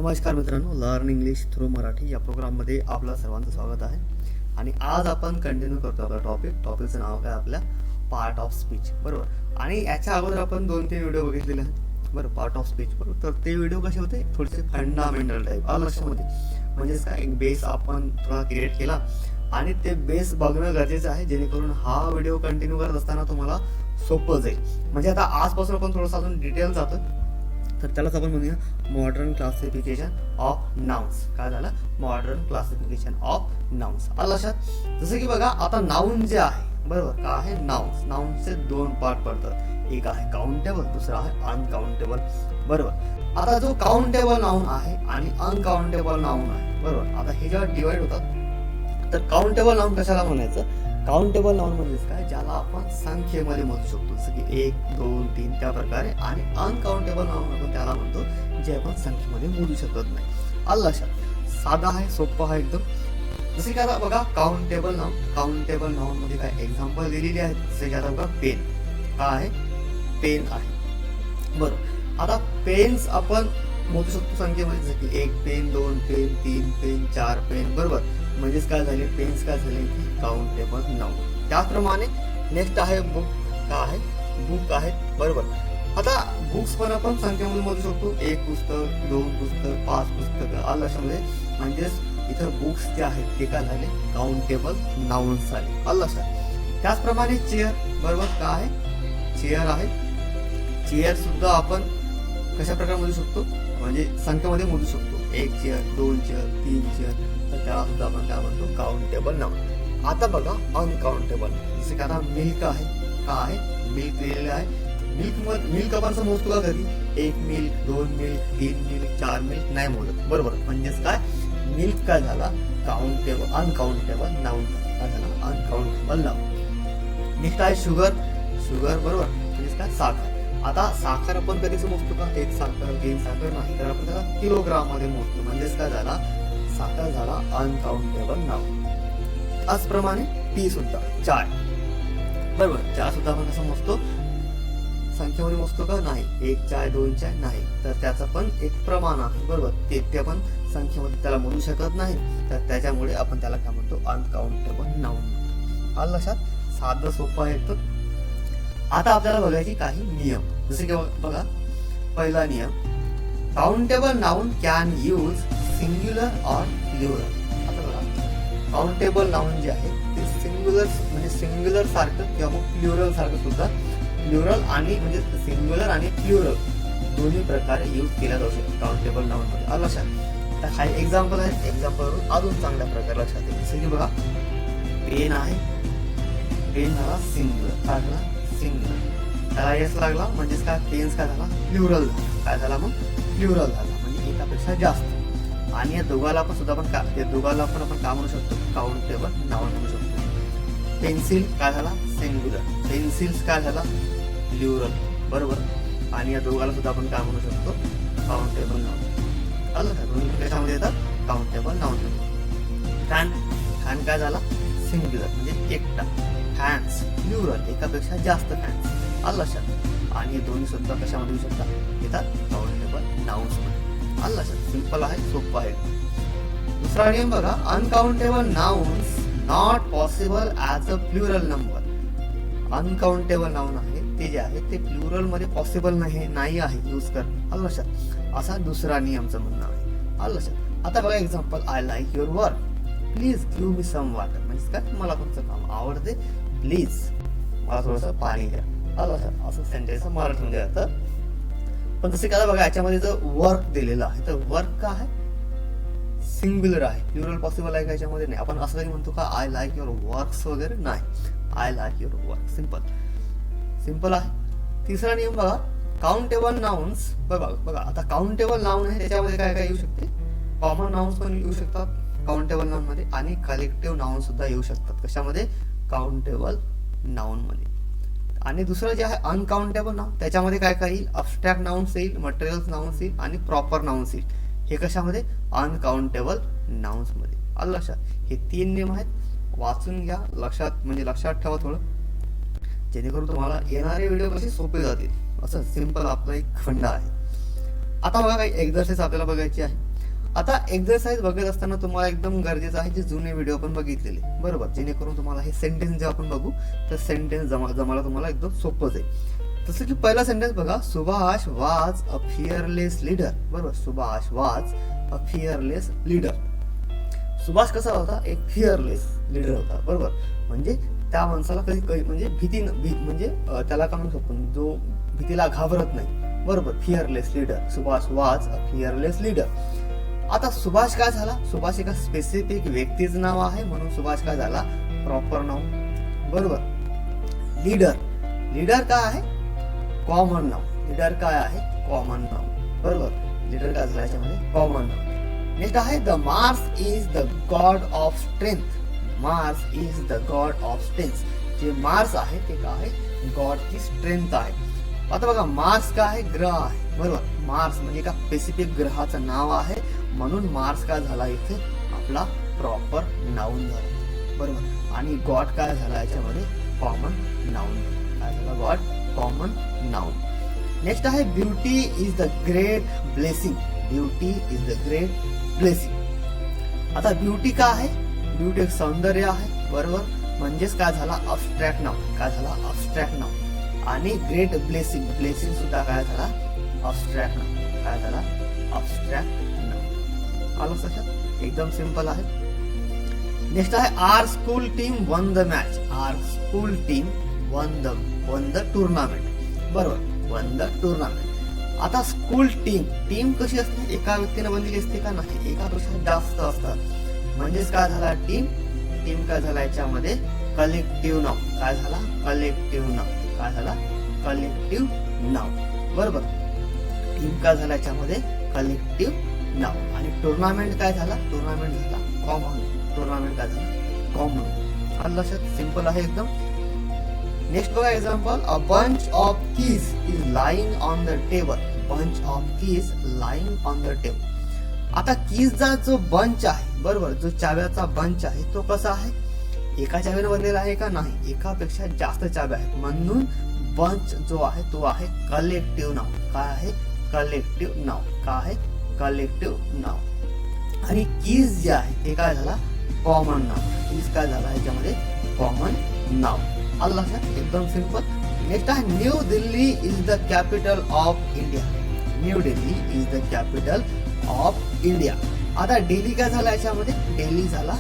नमस्कार मित्रांनो, learn English through Marathi या प्रोग्राममध्ये आपलं सर्वांचं स्वागत आहे. आणि आज आपण कंटिन्यू करतो आपला टॉपिकचं नाव काय आपल्या पार्ट ऑफ स्पीच, बरोबर. आणि याच्या अगोदर आपण 2-3 व्हिडिओ बघितलेले आहेत, बरं, पार्ट ऑफ स्पीच, बरोबर. तर ते व्हिडिओ कसे होते, थोडेसे फंडामेंटल टाईप लक्षामध्ये, म्हणजेच काय एक बेस आपण थोडा क्रिएट केला आणि ते बेस बघणं गरजेचं आहे, जेणेकरून हा व्हिडिओ कंटिन्यू करत असताना तुम्हाला सोपं जाईल. म्हणजे आता आजपासून आपण थोडंसं अजून डिटेल जातो, तर त्यालाच आपण म्हणूया मॉडर्न क्लासिफिकेशन ऑफ नाउन्स. काय झालं, मॉडर्न क्लासिफिकेशन ऑफ नाउन्स. आलं लक्षात. जसं की बघा, आता नाउन जे आहे, बरोबर, काय आहे नाउन्स. नाउन्सचे 2 पार्ट पडतात, एक आहे काउंटेबल, दुसरा आहे अनकाउंटेबल, बरोबर. आता जो काउंटेबल नाउन आहे आणि अनकाउंटेबल नाउन आहे, बरोबर. आता हे जेव्हा डिवाइड होतात, तर काउंटेबल नाउन कशाला म्हणायचं, काउंटेबल नाउन म्हणजे काय, ज्याला आपण संख्येमध्ये मोजू शकतो, जसं की 1, 2, 3 त्या प्रकारे. आणि अनकाउंटेबल नाउन आपण त्याला म्हणतो जे आपण संख्येमध्ये मोजू शकत नाही. आलं लक्षात. साधा आहे, सोपं आहे एकदम. जसं की आता बघा, काउंटेबल नाउन मध्ये काय एक्झाम्पल दिलेली आहेत. जसं की आता बघा, पेन. काय आहे, पेन आहे, बरोबर. आता पेन्स आपण मोजू शकतो संख्येमध्ये, जसं की 1 पेन, 2 पेन, 3 पेन, 4 पेन, बरोबर. म्हणजेच काय झाले, पेन्स काय झाले, काउंटेबल नाउन. त्याचप्रमाणे नेक्स्ट आहे बुक. काय आहे, बुक आहे, बरोबर. आता बुक्स पण आपण संख्येमध्ये मोजू शकतो, 1 पुस्तक, 2 पुस्तक, 5 पुस्तक, आलं लक्षामध्ये. म्हणजेच इथं बुक्स जे आहेत ते काय झाले, काउंटेबल नाउन्स झाले, आलं लक्षात. त्याचप्रमाणे चेअर, बरोबर. काय आहे, चेअर आहे. चेअर सुद्धा आपण कशा प्रकारे मोजू शकतो, म्हणजे संख्येमध्ये मोजू शकतो, 1 चेअर, 2 चेअर, 3 चेअर, तर त्याला सुद्धा आपण काय म्हणतो, काउंटेबल नाउन. आता बघा अनकाउंटेबल, जसं की आता मिल्क आहे. काय आहे, मिल्क दिलेलं आहे. मिल्क आपण मोजतो का कधी, 1 मिल्क, 2 मिल्क, 3 मिल्क, 4 मिल्क नाही मोजत, बरोबर. म्हणजेच काय, मिल्क काय झाला, काउंटेबल अनकाउंटेबल नाउन. काय झाला, अनकाउंटेबल नाउन. नेक्स्ट आहे शुगर. बरोबर, म्हणजेच काय, साखर. आता साखर आपण कधीच मोजतो का, 1 साखर, 3 साखर नाही, तर आपण त्याला किलोग्राम मध्ये मोजतो. म्हणजेच काय झाला, साखर झाला अनकाउंटेबल नाउन. त्याचप्रमाणे टी सुद्धा, चाय, बरोबर. चहा सुद्धा आपण कसं मोजतो, संख्येमध्ये मोजतो का, नाही. 1 चाय, 2 चाय नाही, तर त्याचं पण एक प्रमाण आहे, बरोबर. ते आपण संख्येमध्ये त्याला मोजू शकत नाही, तर त्याच्यामुळे आपण त्याला काय म्हणतो, अनकाउंटेबल नाउन. आलं लक्षात. साधं सोपं आहे तर. आता आपल्याला बघायची काही नियम. जसे की बघा, पहिला नियम, countable noun can use singular or plural. आता बघा, काउंटेबल नाउन जे आहे ते सिंग्युलर, म्हणजे सिंग्युलर सारखं किंवा मग प्लुरल सारखं सुद्धा, प्लुरल आणि म्हणजे सिंग्युलर आणि प्लुरल दोन्ही प्रकारे यूज केला जाऊ शकतो काउंटेबल नाउन मध्ये. आलं लक्षात. तर काही एक्झाम्पल आहेत, एक्झाम्पलवरून अजून चांगल्या प्रकारे लक्षात येईल. जसं की बघा, पेन आहे, पेन झाला सिंग्युलर, काय झाला, सिंग्युलर. त्याला एस लागला, म्हणजेच काय, पेन्स काय झाला, प्लुरल झाला. काय झाला मग, प्लुरल झाला, म्हणजे एकापेक्षा जास्त. आणि या दोघाला पण सुद्धा आपण काय, या दोघाला पण आपण काय म्हणू शकतो, काउंटेबल नाउन म्हणू शकतो. पेन्सिल काय झाला, सिंग्युलर. पेन्सिल्स काय झाला, प्लुरल, बरोबर. आणि या दोघाला सुद्धा आपण काय म्हणू शकतो, काउंटेबल नाउन. आलं का, दोन्ही कशामध्ये येतात, काउंटेबल नाउन. फॅन काय झाला, सिंग्युलर, म्हणजे एकटा. फॅन्स प्लुरल, एकापेक्षा जास्त फॅन्स. आलं लक्षात. आणि हे दोन्ही सुद्धा कशामध्ये येऊ शकतात, येतात काउंटेबल नाउन्स मध्ये. आलं लक्षात. सिंपल आहे, सोपं आहे. दुसरा नियम बघा, uncountable nouns not possible as a plural number. Uncountable noun आहे ते जे आहे ते प्लुरल मध्ये पॉसिबल नाही आहे यूज करणं. आलं लक्षात. असा दुसरा नियमचं म्हणणं आहे. आलं लक्षात. आता बघा example, I like your work, please give me some water. म्हणजे काय, मला तुमचं काम आवडते, प्लीज मला थोडंसं पाणी द्या. आलं लक्षात. असं सेंटेन्स मराठीमध्ये येतं. पण जसे काय बघा, याच्यामध्ये जर वर्क दिलेलं आहे, तर वर्क का आहे, सिंग्युलर आहे, प्लुरल पॉसिबल आहे का याच्यामध्ये, नाही. आपण असं काही म्हणतो का, आय लाईक युअर वर्क्स वगैरे, नाही. I like your work, simple आहे. तिसरा नियम बघा, काउंटेबल नाउन्स. बघा आता काउंटेबल नाउन आहे, त्याच्यामध्ये काय काय येऊ शकते, कॉमन नाउन्स पण येऊ शकतात काउंटेबल नाउन मध्ये, आणि कलेक्टिव्ह नाउन सुद्धा येऊ शकतात. कशामध्ये, काउंटेबल नाउन मध्ये. आणि दुसरं जे आहे अनकाउंटेबल नाउन, त्याच्यामध्ये काय काय येईल, अबस्ट्रॅक्ट नाउन्स येईल, मटेरियल नाउन्स येईल आणि प्रॉपर नाउन्स येईल. हे कशामध्ये, अनकाउंटेबल नाउन्स मध्ये. आलं लक्षात. हे 3 नियम आहेत, वाचून घ्या, लक्षात, म्हणजे लक्षात ठेवा थोडं, जेणेकरून तुम्हाला येणारे व्हिडिओ कसे सोपे जातील. असं सिंपल आपला एक खंड आहे. आता बघा, काही एक्झरसाइज आपल्याला बघायची आहे. आता एक्सरसाइज बघत असताना तुम्हाला एकदम गरजेचं आहे जे जुने व्हिडिओ आपण बघितलेले, बरोबर, जेणेकरून तुम्हाला हे सेंटेन्स जेव्हा आपण बघू तर सेंटेन्स जमायला तुम्हाला एकदम सोपं जाईल. जसं की पहिला सेंटेन्स बघा, Subhash was a fearless leader. बरोबर, Subhash was a fearless leader. Subhash कसा होता? एक फिअरलेस लीडर होता. बरोबर, म्हणजे त्या माणसाला कधी म्हणजे म्हणजे त्याला काय म्हणू शकतो, जो भीतीला घाबरत नाही. बरोबर, fearless leader. Subhash was a fearless leader. आता सुभाष काय झाला? सुभाष एका स्पेसिफिक व्यक्तीचं नाव आहे म्हणून सुभाष काय झाला? प्रॉपर नाव. बरोबर. लीडर काय आहे? कॉमन नाव. लीडर काय आहे? कॉमन नाव. बरोबर, लीडर काय झाला याच्यामध्ये? कॉमन नाव. नेक्स्ट आहे the Mars is the God of strength. Mars is the God of strength. जे मार्स आहे ते काय आहे? गॉडची स्ट्रेंथ आहे. आता बघा, मार्स काय आहे? ग्रह आहे. बरोबर, मार्स म्हणजे एका स्पेसिफिक ग्रहाचं नाव आहे म्हणून मार्स काय झाला इथे? आपला प्रॉपर नाउन झाला. बरोबर, आणि गॉड काय झाला याच्यामध्ये? Common noun. काय झाला? God common noun. नेक्स्ट आहे beauty is the great blessing. Beauty is the great blessing. आता ब्युटी काय आहे? ब्युटी एक सौंदर्य आहे. बरोबर, म्हणजेच काय झाला? Abstract noun. काय झाला? Abstract noun. आणि ग्रेट ब्लेसिंग. ब्लेसिंग सुद्धा काय झाला? Abstract noun. काय झाला? Abstract noun. आलं लक्षात? एकदम सिंपल आहे. नेक्स्ट आहे our school team won the match. Our school team won the tournament. बरोबर, वन द टुर्नामेंट. आता स्कूल टीम कशी असते? एका व्यक्तीने बनलेली असते का? नाही, एकापेक्षा जास्त असतात. म्हणजेच काय झाला? टीम काय झाला याच्यामध्ये? कलेक्टिव्ह नाव. काय झाला? कलेक्टिव्ह नाव. काय झाला? कलेक्टिव्ह नाव. बरोबर, टीम काय झाला याच्यामध्ये? कलेक्टिव्ह नाव. आणि टुर्नामेंट काय झाला? टुर्नामेंट झाला कॉमन. टुर्नामेंट काय झाला? कॉमन. आलं लक्षात? सिंपल आहे एकदम. नेक्स्ट बघा example, a bunch of keys is lying on the table. Bunch of keys lying on the table. आता कीजचा जो बंच आहे, बरोबर, जो चाव्याचा बंच आहे तो कसा आहे? एका चाव्याने बनलेला आहे का? नाही, एकापेक्षा जास्त चाव्या आहेत म्हणून बंच जो आहे तो आहे कलेक्टिव्ह नाव. काय आहे? कलेक्टिव्ह नाव. काय आहे? कलेक्टिव्ह नाव. आणि कीज जे आहे ते काय झाला? कॉमन नाव. कीज काय झाला याच्यामध्ये? कॉमन नाव. आलं लक्षात? एकदम सिंपल. नेक्स्ट आहे new Delhi is the capital of India. New Delhi is the capital of India. आता दिल्ली काय झाला याच्यामध्ये? दिल्ली झाला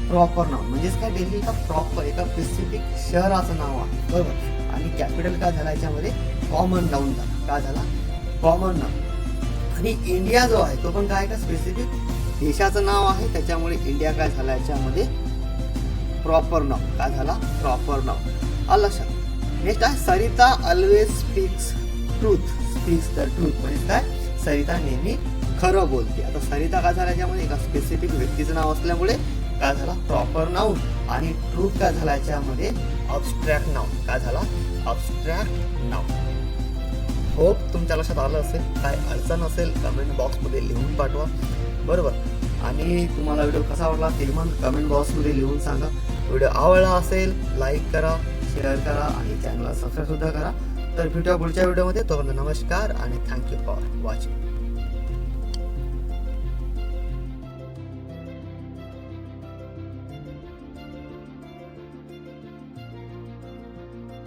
प्रॉपर नाव. म्हणजेच काय? दिल्ली एका प्रॉपर एका स्पेसिफिक शहराचं नाव आहे. बरोबर, आणि कॅपिटल काय झाला याच्यामध्ये? कॉमन नाउन झाला. काय झाला? Common noun. आणि इंडिया जो आहे तो पण काय? का स्पेसिफिक देशाचं नाव आहे, त्याच्यामुळे इंडिया काय झाला याच्यामध्ये? प्रॉपर नाव. काय झाला? प्रॉपर नाव. आलं लक्षात? नेक्स्ट आहे Sarita always speaks truth. Speaks the truth म्हणजे काय? सरिता नेहमी खरं बोलते. आता सरिता काय झाला याच्यामध्ये? एका स्पेसिफिक व्यक्तीचं नाव असल्यामुळे काय झाला? Proper noun. आणि ट्रूथ काय झाला याच्यामध्ये? अब्स्ट्रॅक्ट नाउन. काय झाला? Abstract noun. होप तुमच्या लक्षात आलं असेल. काय अडचण असेल कमेंट बॉक्समध्ये लिहून पाठवा. बरोबर, आणि तुम्हाला व्हिडिओ कसा आवडला ते पण कमेंट बॉक्समध्ये लिहून सांगा. व्हिडिओ आवडला असेल लाईक करा, शेअर करा आणि चॅनलला सबस्क्राईब सुद्धा करा. तर भेटूया पुढच्या व्हिडिओमध्ये. तोपर्यंत नमस्कार आणि थँक्यू फॉर वॉचिंग.